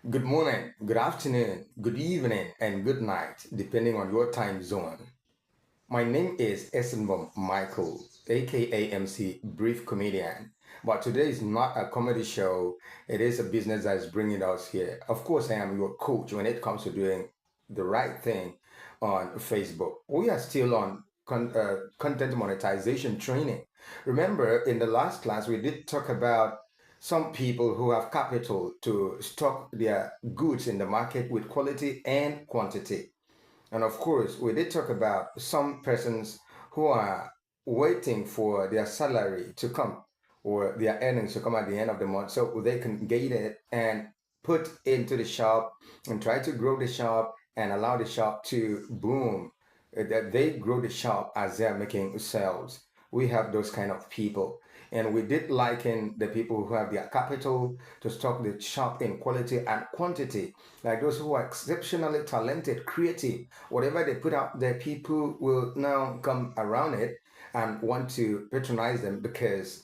Good morning, good afternoon, good evening, and good night, depending on your time zone. My name is Essenbom Michael, aka MC Brief Comedian. But today is not a comedy show, it is a business that is bringing us here. Of course, I am your coach when it comes to doing the right thing on Facebook. We are still on content monetization training. Remember, in the last class, we did talk about some people who have capital to stock their goods in the market with quality and quantity. And of course, we did talk about some persons who are waiting for their salary to come or their earnings to come at the end of the month so they can get it and put into the shop and try to grow the shop and allow the shop to boom. That they grow the shop as they're making sales. We have those kind of people. And we did liken the people who have their capital to stock the shop in quality and quantity, like those who are exceptionally talented, creative. Whatever they put out there, people will now come around it and want to patronize them because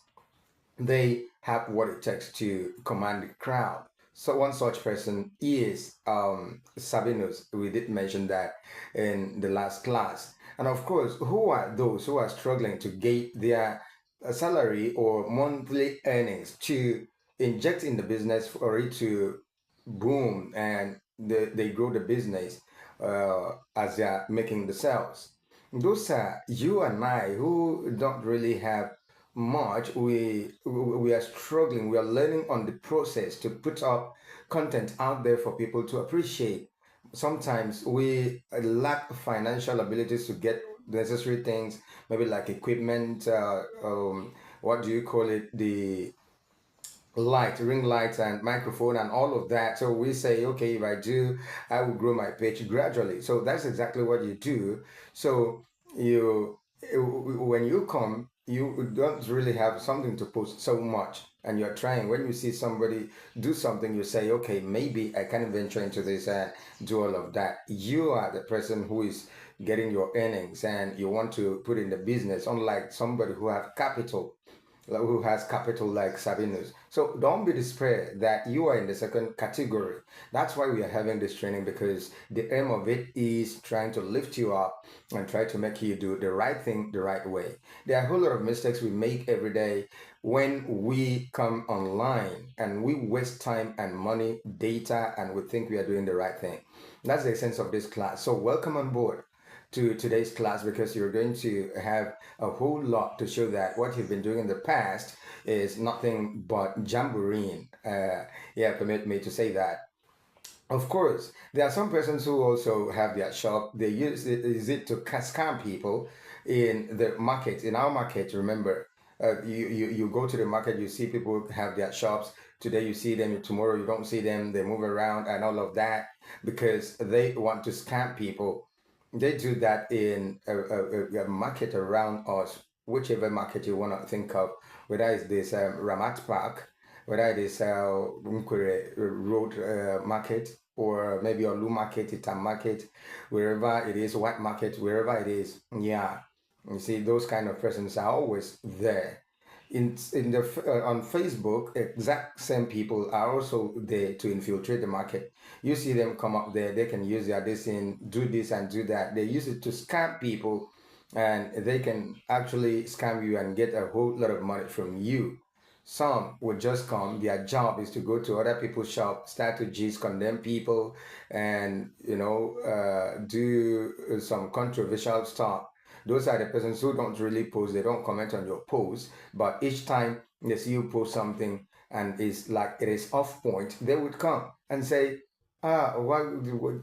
they have what it takes to command the crowd. So one such person is Sabinus. We did mention that in the last class. And of course, who are those who are struggling to get their salary or monthly earnings to inject in the business for it to boom and they grow the business as they are making the sales? Those are you and I who don't really have much. We are struggling. We are learning on the process to put up content out there for people to appreciate. Sometimes we lack financial abilities to get necessary things, maybe like equipment. What do you call it? The light, ring lights, and microphone, and all of that. So we say, okay, if I do, I will grow my page gradually. So that's exactly what you do. So you, when you come, you don't really have something to post so much, and you're trying. When you see somebody do something, you say, okay, maybe I can venture into this and do all of that. You are the person who is getting your earnings, and you want to put in the business, unlike somebody who have capital, who has capital like Sabinus. So don't be despair that you are in the second category. That's why we are having this training, because the aim of it is trying to lift you up and try to make you do the right thing the right way. There are a whole lot of mistakes we make every day when we come online, and we waste time and money, data, and we think we are doing the right thing. That's the essence of this class. So welcome on board to today's class, because you're going to have a whole lot to show that what you've been doing in the past is nothing but jamboree. Yeah, permit me to say that. Of course, there are some persons who also have their shop. They use it to scam people in the market. In our market, remember, you go to the market, you see people have their shops. Today you see them, tomorrow you don't see them. They move around and all of that because they want to scam people. They do that in a market around us, whichever market you want to think of, whether it's this Ramat Park, whether it is Nkwere Road Market, or maybe Olu Market, Itam Market, wherever it is, White Market, wherever it is. Yeah, you see, those kind of persons are always there. On Facebook, exact same people are also there to infiltrate the market. You see them come up there, they can use their this in, do this and do that. They use it to scam people, and they can actually scam you and get a whole lot of money from you. Some would just come, their job is to go to other people's shop, start to just condemn people, and do some controversial stuff. Those are the persons who don't really post, they don't comment on your post, but each time they see you post something and it's like it is off point, they would come and say, why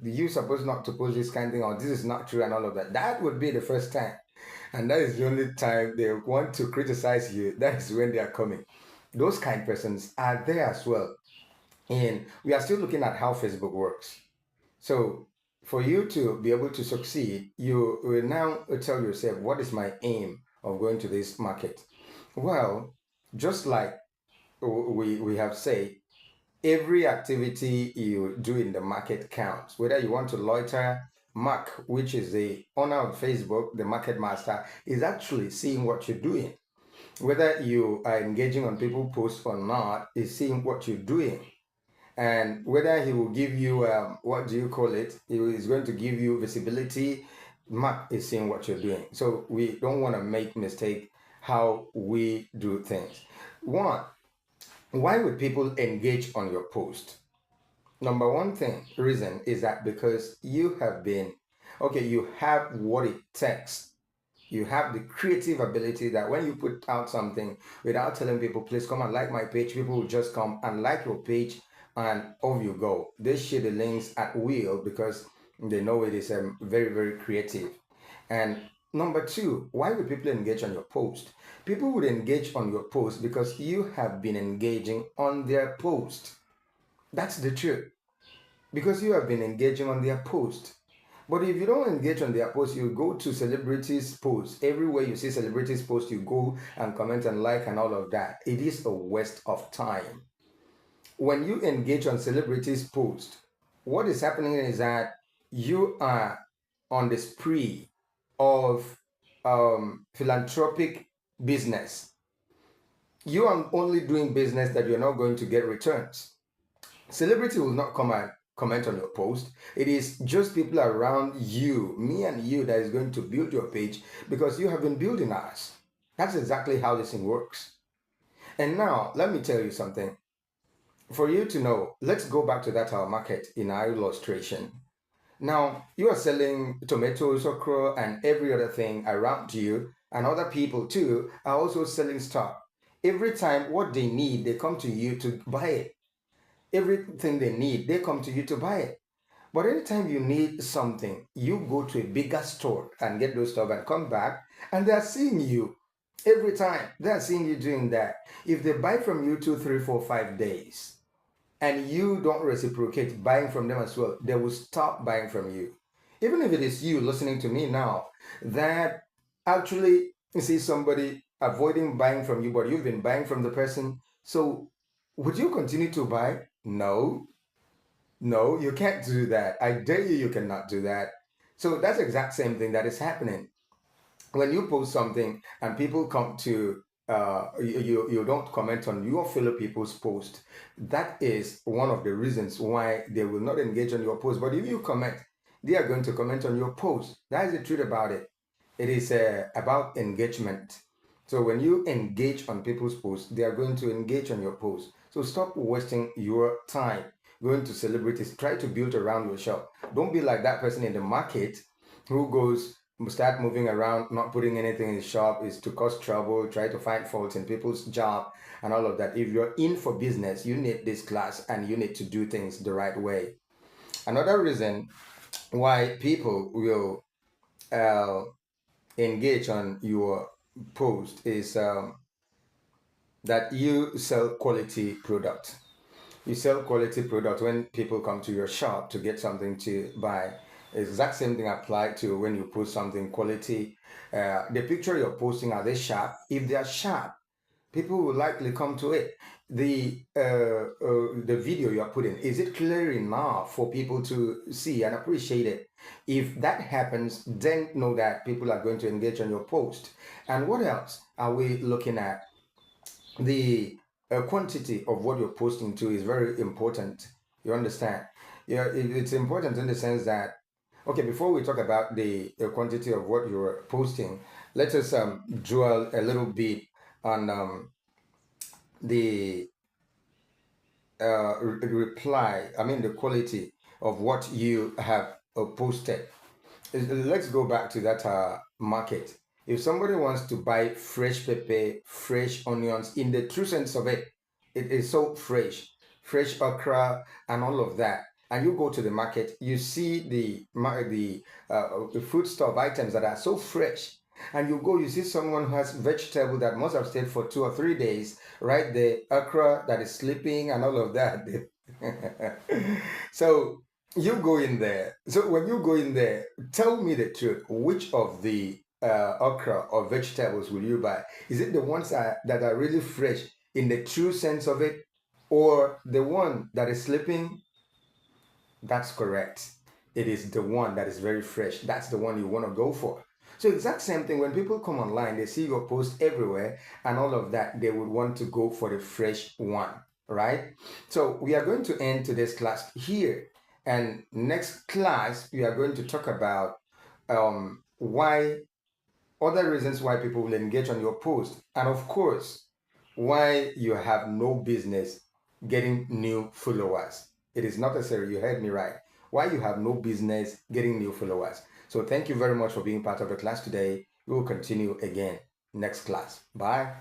you supposed not to post this kind of thing, or this is not true, and all of that. That would be the first time. And that is the only time they want to criticize you. That is when they are coming. Those kind persons are there as well. And we are still looking at how Facebook works. So for you to be able to succeed, you will now tell yourself, what is my aim of going to this market? Well, just like we have said, every activity you do in the market counts. Whether you want to loiter, Mark, which is the owner of Facebook, the market master, is actually seeing what you're doing. Whether you are engaging on people posts or not, is seeing what you're doing. and whether he will give you what do you call it? He is going to give you visibility. Mark is seeing what you're doing, so we don't want to make mistake how we do things. One, why would people engage on your post? Number one thing reason is that because you have been okay, you have what it takes, you have the creative ability that when you put out something without telling people, please come and like my page, people will just come and like your page and off you go. They share the links at will because they know it is very, very creative. And number two, why would people engage on your post? People would engage on your post because you have been engaging on their post. That's the truth. Because you have been engaging on their post. But if you don't engage on their post, you go to celebrities' posts. Everywhere you see celebrities' post, you go and comment and like and all of that. It is a waste of time. When you engage on celebrities' post, what is happening is that you are on the spree of philanthropic business. You are only doing business that you're not going to get returns. Celebrity will not come and comment on your post. It is just people around you, me and you, that is going to build your page because you have been building ours. That's exactly how this thing works. And now, let me tell you something. For you to know, let's go back to that our market in our illustration. Now, you are selling tomatoes, okra, and every other thing around you, and other people too are also selling stuff. Every time what they need, they come to you to buy it. Everything they need, they come to you to buy it. But anytime you need something, you go to a bigger store and get those stuff and come back, and they're seeing you every time. They're seeing you doing that. If they buy from you 2, 3, 4, 5 days, and you don't reciprocate buying from them as well, they will stop buying from you. Even if it is you listening to me now that actually see somebody avoiding buying from you, but you've been buying from the person. So would you continue to buy? No, no, you can't do that. I dare you, you cannot do that. So that's the exact same thing that is happening when you post something and people come to you don't comment on your fellow people's post. That is one of the reasons why they will not engage on your post. But if you comment, they are going to comment on your post. That is the truth about it. It is about engagement. So when you engage on people's posts, they are going to engage on your post. So stop wasting your time going to celebrities. Try to build around your shop. Don't be like that person in the market who goes start moving around, not putting anything in the shop is to cause trouble, try to find faults in people's job and all of that. If you're in for business, you need this class and you need to do things the right way. Another reason why people will uh, engage on your post is that you sell quality product. You sell quality product when people come to your shop to get something to buy. Exact same thing apply to when you post something quality. The picture you're posting, are they sharp? If they are sharp, people will likely come to it. The video you are putting, is it clear enough for people to see and appreciate it? If that happens, then know that people are going to engage on your post. And what else are we looking at? The quantity of what you're posting to is very important. You understand? Yeah, it's important in the sense that, okay, before we talk about the quantity of what you're posting, let us dwell a little bit on the reply, I mean, the quality of what you have posted. Let's go back to that market. If somebody wants to buy fresh pepper, fresh onions, in the true sense of it, it is so fresh, fresh okra, and all of that. And you go to the market, you see the foodstuff items that are so fresh. And you go, you see someone who has vegetable that must have stayed for 2 or 3 days, right? The okra that is sleeping and all of that. So you go in there. So when you go in there, tell me the truth. Which of the okra or vegetables will you buy? Is it the ones that are really fresh in the true sense of it, or the one that is sleeping? That's correct. It is the one that is very fresh. That's the one you want to go for. So exact same thing when people come online, they see your post everywhere and all of that, they would want to go for the fresh one. right? So we are going to end today's class here. And next class, we are going to talk about why other reasons why people will engage on your post. And of course, why you have no business getting new followers. It is not necessary, you heard me right. Why you have no business getting new followers. So thank you very much for being part of the class today. We will continue again next class. Bye.